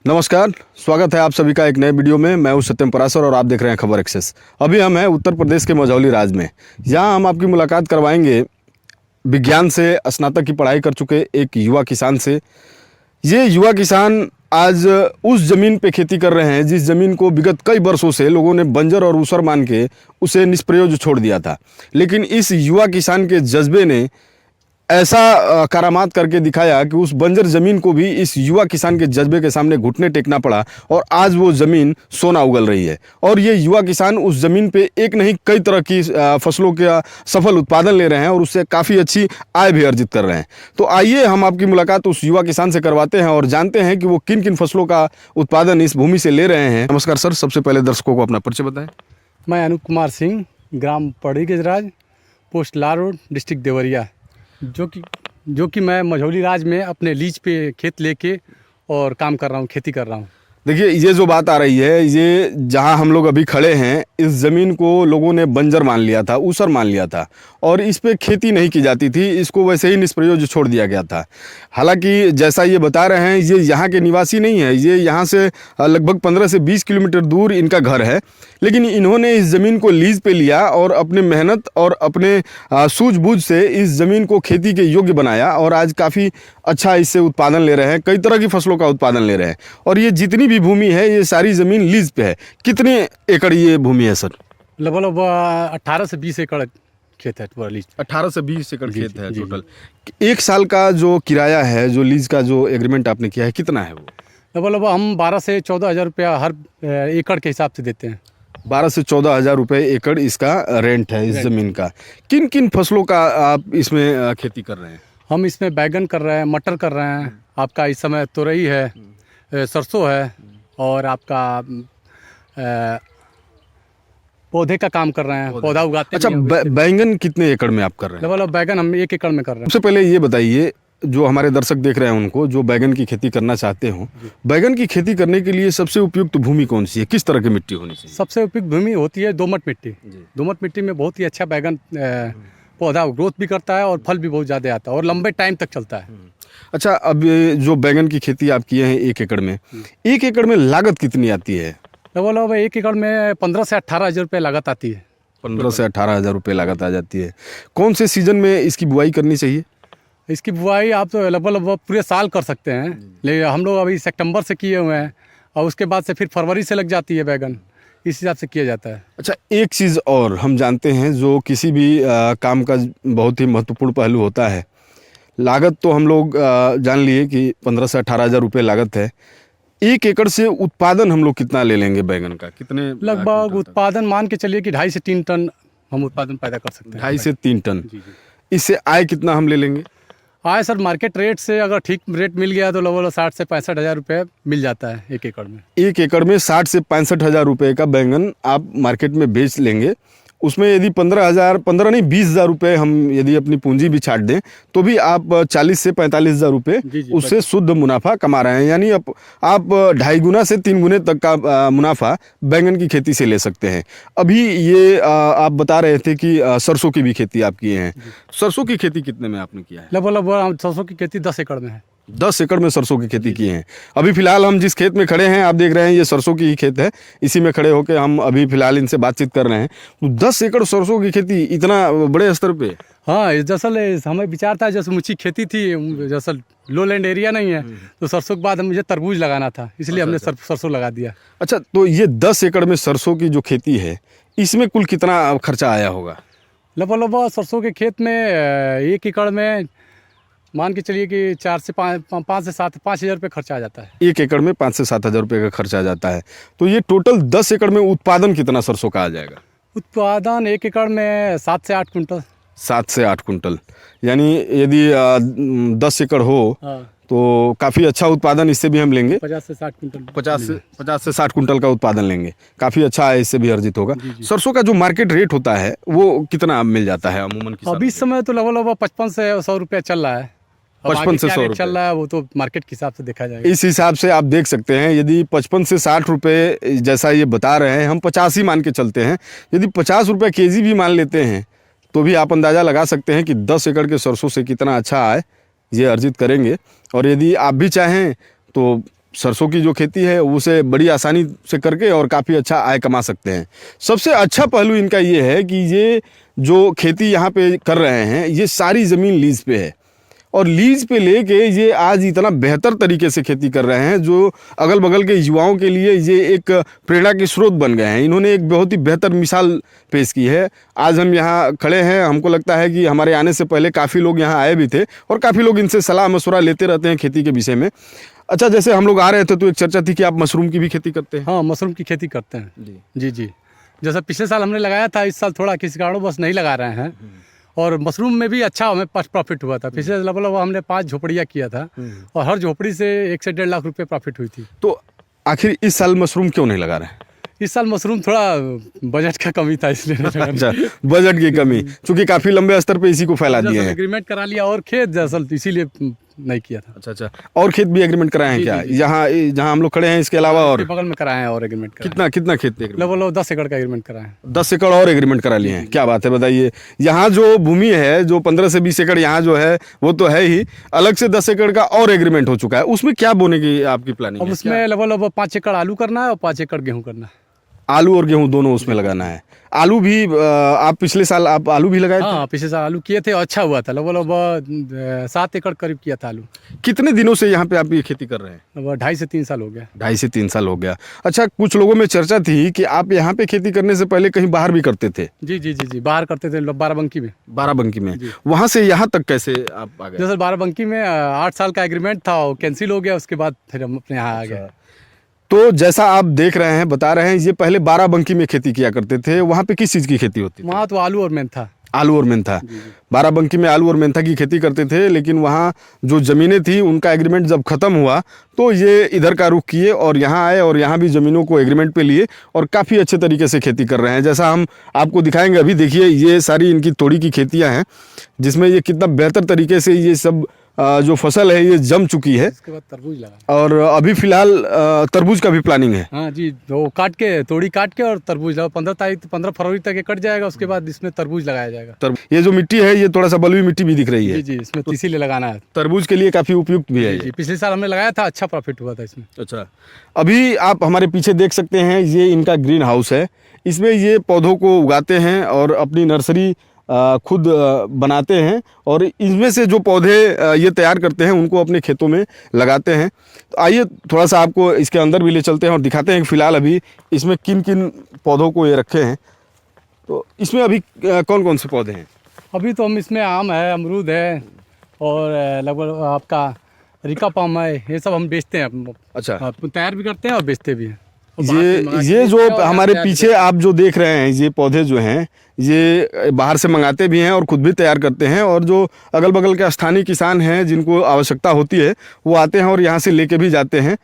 नमस्कार, स्वागत है आप सभी का एक नए वीडियो में। मैं हूं सत्यम पराशर और आप देख रहे हैं खबर एक्सेस। अभी हम हैं उत्तर प्रदेश के मझौली राज्य में। यहाँ हम आपकी मुलाकात करवाएंगे विज्ञान से स्नातक की पढ़ाई कर चुके एक युवा किसान से। ये युवा किसान आज उस ज़मीन पे खेती कर रहे हैं जिस ज़मीन को विगत कई वर्षों से लोगों ने बंजर और ऊसर मान के उसे निष्प्रयोज्य छोड़ दिया था। लेकिन इस युवा किसान के जज्बे ने ऐसा करामात करके दिखाया कि उस बंजर ज़मीन को भी इस युवा किसान के जज्बे के सामने घुटने टेकना पड़ा और आज वो ज़मीन सोना उगल रही है। और ये युवा किसान उस ज़मीन पे एक नहीं कई तरह की फसलों का सफल उत्पादन ले रहे हैं और उससे काफ़ी अच्छी आय भी अर्जित कर रहे हैं। तो आइए हम आपकी मुलाकात उस युवा किसान से करवाते हैं और जानते हैं कि वो किन किन फसलों का उत्पादन इस भूमि से ले रहे हैं। नमस्कार सर, सबसे पहले दर्शकों को अपना परिचय बताएँ। मैं अनूप कुमार सिंह, ग्राम पड़ी गेजराज, पोस्ट लाल रोड, डिस्ट्रिक्ट देवरिया, जो कि मैं मझौली राज में अपने लीज पे खेत लेके और काम कर रहा हूँ, खेती कर रहा हूँ। देखिए, ये जो बात आ रही है, ये जहाँ हम लोग अभी खड़े हैं, इस ज़मीन को लोगों ने बंजर मान लिया था, ऊसर मान लिया था और इस पे खेती नहीं की जाती थी। इसको वैसे ही निष्प्रयोज्य छोड़ दिया गया था। हालांकि जैसा ये बता रहे हैं, ये यहाँ के निवासी नहीं है, ये यहाँ से लगभग 15 से 20 किलोमीटर दूर इनका घर है। लेकिन इन्होंने इस ज़मीन को लीज पे लिया और अपने मेहनत और अपने सूझबूझ से इस ज़मीन को खेती के योग्य बनाया और आज काफ़ी अच्छा इससे उत्पादन ले रहे हैं, कई तरह की फसलों का उत्पादन ले रहे हैं। और ये जितनी भी भूमि है, ये सारी ज़मीन लीज पे है। कितने एकड़ ये भूमि है सर? लगभग 18 से 20 एकड़ खेत है पूरा लीज। 18 से 20 एकड़ खेत है टोटल। एक साल का जो किराया है, जो लीज का जो एग्रीमेंट आपने किया है, कितना है वो? लगभग हम 12 से 14 हज़ार रुपया हर एकड़ के हिसाब से देते हैं। 12 से 14 हज़ार रुपये एकड़ इसका रेंट है इस ज़मीन का। किन किन फसलों का आप इसमें खेती कर रहे हैं? हम इसमें बैगन कर रहे हैं, मटर कर रहे हैं, आपका इस समय तोरई है, सरसों है और आपका पौधे का काम कर रहे हैं, पौधा उगाते हैं। अच्छा, बैंगन कितने एकड़ में आप कर रहे हैं? लगभग बैगन हम 1 एकड़ में कर रहे हैं। सबसे पहले ये बताइए, जो हमारे दर्शक देख रहे हैं उनको, जो बैगन की खेती करना चाहते हो, बैगन की खेती करने के लिए सबसे उपयुक्त भूमि कौन सी है? किस तरह की मिट्टी होनी चाहिए? सबसे उपयुक्त भूमि होती है दोमट मिट्टी। दोमट मिट्टी में बहुत ही अच्छा बैगन पौधा ग्रोथ भी करता है और फल भी बहुत ज़्यादा आता है और लंबे टाइम तक चलता है। अच्छा, अब जो बैगन की खेती आप किए हैं 1 एकड़ में, 1 एकड़ में लागत कितनी आती है? लगभग 1 एकड़ में 15 से 18 हज़ार रुपये लागत आती है। 15 से 18 हज़ार रुपये लागत आ जाती है। कौन से सीजन में इसकी बुआई करनी चाहिए? इसकी बुआई आप तो लगभग पूरे साल कर सकते हैं, लेकिन हम लोग अभी सितंबर से किए हुए हैं और उसके बाद से फिर फरवरी से लग जाती है बैगन, इस हिसाब से किया जाता है। अच्छा, एक चीज़ और हम जानते हैं जो किसी भी काम का बहुत ही महत्वपूर्ण पहलू होता है, लागत तो हम लोग जान लिए कि 15 से 18 हज़ार रुपये लागत है। 1 एकड़ से उत्पादन हम लोग कितना ले लेंगे बैगन का? कितने लगभग उत्पादन मान के चलिए कि 2.5 से 3 टन हम उत्पादन पैदा कर सकते हैं। 2.5 से 3 टन। इससे आय कितना हम ले लेंगे? आय सर मार्केट रेट से अगर ठीक रेट मिल गया तो लगभग 60 से 65 हज़ार रुपये मिल जाता है 1 एकड़ में। 1 एकड़ में 60 से 65 हज़ार रुपये का बैंगन आप मार्केट में बेच लेंगे। उसमें यदि 15 नहीं 20 हज़ार रुपये हम यदि अपनी पूंजी भी छाट दें तो भी आप 40 से 45 हज़ार रुपये उससे शुद्ध मुनाफा कमा रहे हैं। यानी आप 2.5 गुना से 3 गुने तक का मुनाफा बैंगन की खेती से ले सकते हैं। अभी ये आप बता रहे थे कि सरसों की भी खेती आप किए हैं। सरसों की खेती कितने में आपने किया है? लगभग सरसों की खेती 10 एकड़ में है। 10 एकड़ में सरसों की खेती की है। अभी फिलहाल हम जिस खेत में खड़े हैं, आप देख रहे हैं, ये सरसों की ही खेत है। इसी में खड़े होकर हम अभी फिलहाल इनसे बातचीत कर रहे हैं। तो 10 एकड़ सरसों की खेती इतना बड़े स्तर पे? हाँ, दरअसल हमें विचार था, जैसे ऊँची खेती थी, जैसे लो लैंड एरिया नहीं है, तो सरसों के बाद मुझे तरबूज लगाना था, इसलिए हमने सरसों लगा दिया। अच्छा, तो ये 10 एकड़ में सरसों की जो खेती है, इसमें कुल कितना खर्चा आया होगा? लगभग सरसों के खेत में 1 एकड़ में मान के चलिए कि 5 से 7 हज़ार रुपये खर्चा आ जाता है। 1 एकड़ में 5 से 7 हज़ार रुपये का खर्चा आ जाता है। तो ये टोटल 10 एकड़ में उत्पादन कितना सरसों का आ जाएगा? उत्पादन 1 एकड़ में 7 से 8 कुंटल। 7 से 8 कुंटल, यानी यदि 10 एकड़ हो तो काफ़ी अच्छा उत्पादन इससे भी हम लेंगे। 50 से 60 कुंटल। 50 से 60 कुंटल का उत्पादन लेंगे, काफ़ी अच्छा है, इससे भी अर्जित होगा। सरसों का जो मार्केट रेट होता है वो कितना मिल जाता है अमूमन? अभी इस समय तो लगभग 55 से 100 रुपया चल रहा है। 55 से 100 चल रहा है, वो तो मार्केट के हिसाब से देखा जाएगा। इस हिसाब से आप देख सकते हैं, यदि 55 से 60 रुपये जैसा ये बता रहे हैं, हम 50 ही मान के चलते हैं। यदि 50 रुपये केजी भी मान लेते हैं तो भी आप अंदाज़ा लगा सकते हैं कि 10 एकड़ के सरसों से कितना अच्छा आय ये अर्जित करेंगे। और यदि आप भी चाहें तो सरसों की जो खेती है उसे बड़ी आसानी से करके और काफ़ी अच्छा आय कमा सकते हैं। सबसे अच्छा पहलू इनका ये है कि ये जो खेती यहाँ पे कर रहे हैं ये सारी ज़मीन लीज पे है और लीज पे लेके ये आज इतना बेहतर तरीके से खेती कर रहे हैं जो अगल बगल के युवाओं के लिए ये एक प्रेरणा के स्रोत बन गए हैं। इन्होंने एक बहुत ही बेहतर मिसाल पेश की है। आज हम यहाँ खड़े हैं, हमको लगता है कि हमारे आने से पहले काफ़ी लोग यहाँ आए भी थे और काफ़ी लोग इनसे सलाह मशवरा लेते रहते हैं खेती के विषय में। अच्छा, जैसे हम लोग आ रहे थे तो एक चर्चा थी कि आप मशरूम की भी खेती करते हैं। हाँ, मशरूम की खेती करते हैं जी जी। जैसा पिछले साल हमने लगाया था, इस साल थोड़ा किसी कारणों बस नहीं लगा रहे हैं और मशरूम में भी अच्छा हमें प्रॉफिट हुआ था। पिछले लगभग हमने 5 झोपड़ियाँ किया था और हर झोपड़ी से 1 से 1.5 लाख रुपए प्रॉफिट हुई थी। तो आखिर इस साल मशरूम क्यों नहीं लगा रहे हैं? इस साल मशरूम थोड़ा बजट का कमी था इसलिए नहीं लगा। अच्छा, बजट की कमी, क्योंकि काफ़ी लंबे स्तर पे इसी को फैला दिए हैं। एग्रीमेंट करा लिया और खेत दरअसल इसीलिए नहीं किया था। अच्छा, और खेत भी एग्रीमेंट कराए हैं क्या? यहाँ जहाँ हम लोग खड़े हैं इसके अलावा और बगल में कराए हैं और एग्रीमेंट कराए। कितना खेत लगभग 10 एकड़ का एग्रीमेंट कराए हैं। 10 एकड़ और एग्रीमेंट करा लिए हैं। क्या बात है, बताइए। यहाँ जो भूमि है जो 15 से 20 एकड़ यहाँ जो है वो तो है ही, अलग से 10 एकड़ का और एग्रीमेंट हो चुका है। उसमें क्या बोने की आपकी प्लानिंग अब है? उसमें लगभग 5 एकड़ आलू करना है और 5 एकड़ गेहूँ करना है। आलू और गेहूं दोनों उसमें लगाना है। आलू भी आप पिछले साल आप आलू भी लगाए थे? हाँ, पिछले साल आलू किए थे और अच्छा हुआ था। लगभग 7 एकड़ करीब किया था आलू। कितने दिनों से यहाँ पे आप ये खेती कर रहे हैं? लगभग 2.5 से 3 साल हो गया। 2.5 से 3 साल हो गया। अच्छा, कुछ लोगों में चर्चा थी कि आप यहाँ पे खेती करने से पहले कहीं बाहर भी करते थे। जी जी जी जी, बाहर करते थे बाराबंकी में। बाराबंकी में, वहाँ से यहाँ तक कैसे आप आ गए? जैसे बाराबंकी में 8 साल का एग्रीमेंट था, वो कैंसिल हो गया, उसके बाद फिर हम अपने यहाँ आ गए। तो जैसा आप देख रहे हैं, बता रहे हैं, ये पहले बाराबंकी में खेती किया करते थे। वहाँ पे किस चीज़ की खेती होती थी? वहाँ तो आलू और मेंथा। आलू और मेंथा। बाराबंकी में आलू और मेंथा की खेती करते थे, लेकिन वहाँ जो ज़मीनें थी उनका एग्रीमेंट जब ख़त्म हुआ तो ये इधर का रुख किए और यहाँ आए और यहाँ भी ज़मीनों को एग्रीमेंट पे लिए और काफ़ी अच्छे तरीके से खेती कर रहे हैं। जैसा हम आपको दिखाएंगे अभी, देखिए ये सारी इनकी तोड़ी की खेतियाँ हैं जिसमें ये कितना बेहतर तरीके से ये सब जो फसल है ये जम चुकी है। इसके बाद तरबूज लगा और अभी फ़िलहाल तरबूज का भी प्लानिंग है। हाँ जी, वो काट के तोड़ी काट के और तरबूज लगा। 15 फरवरी तक ये कट जाएगा, उसके बाद इसमें तरबूज लगाया जाएगा। ये जो मिट्टी है ये थोड़ा सा बलुई मिट्टी भी दिख रही है। जी जी, इसमें तो इसीलिए लगाना है। तरबूज के लिए काफ़ी उपयुक्त भी है जी, पिछले साल हमने लगाया था, अच्छा प्रॉफिट हुआ था इसमें। अच्छा, अभी आप हमारे पीछे देख सकते हैं ये इनका ग्रीन हाउस है। इसमें ये पौधों को उगाते हैं और अपनी नर्सरी खुद बनाते हैं और इसमें से जो पौधे ये तैयार करते हैं उनको अपने खेतों में लगाते हैं। तो आइए थोड़ा सा आपको इसके अंदर भी ले चलते हैं और दिखाते हैं कि फ़िलहाल अभी इसमें किन किन पौधों को ये रखे हैं। तो इसमें अभी कौन कौन से पौधे हैं? अभी तो हम इसमें आम है, अमरूद है और लगभग आपका रिका पाम है, ये सब हम बेचते हैं। अच्छा, तैयार भी करते हैं और बेचते भी हैं। ये जो हमारे पीछे आप जो देख रहे हैं ये पौधे जो हैं ये बाहर से मंगाते भी हैं और खुद भी तैयार करते हैं और जो अगल बगल के स्थानीय किसान हैं जिनको आवश्यकता होती है वो आते हैं और यहाँ से लेके भी जाते हैं।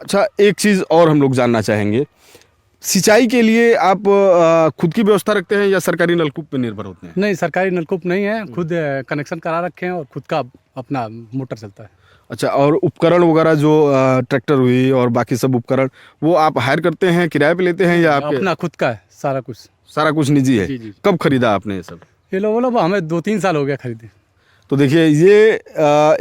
अच्छा, एक चीज़ और हम लोग जानना चाहेंगे, सिंचाई के लिए आप खुद की व्यवस्था रखते हैं या सरकारी नलकूप पर निर्भर होते हैं? नहीं, सरकारी नलकूप नहीं है, खुद कनेक्शन करा रखे हैं और खुद का अपना मोटर चलता है। अच्छा, और उपकरण वगैरह जो ट्रैक्टर हुई और बाकी सब उपकरण वो आप हायर करते हैं, किराए पे लेते हैं या आपके अपना खुद का है? सारा कुछ निजी है। जी। कब खरीदा आपने ये सब? ये लोग हमें 2-3 साल हो गया खरीदे। तो देखिए ये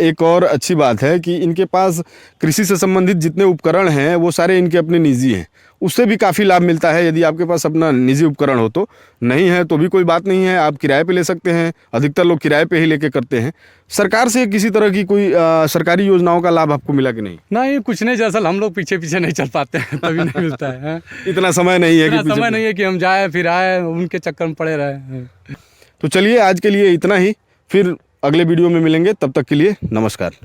एक और अच्छी बात है कि इनके पास कृषि से संबंधित जितने उपकरण हैं वो सारे इनके अपने निजी हैं। उससे भी काफ़ी लाभ मिलता है यदि आपके पास अपना निजी उपकरण हो तो। नहीं है तो भी कोई बात नहीं है, आप किराए पे ले सकते हैं। अधिकतर लोग किराए पे ही लेके करते हैं। सरकार से किसी तरह की कोई सरकारी योजनाओं का लाभ आपको मिला कि नहीं? नहीं, कुछ नहीं। दरअसल हम लोग पीछे नहीं चल पाते हैं, तभी नहीं मिलता है। इतना समय नहीं है कि समय नहीं है कि हम जाए फिर आए, उनके चक्कर में पड़े रहे। तो चलिए आज के लिए इतना ही, फिर अगले वीडियो में मिलेंगे। तब तक के लिए नमस्कार।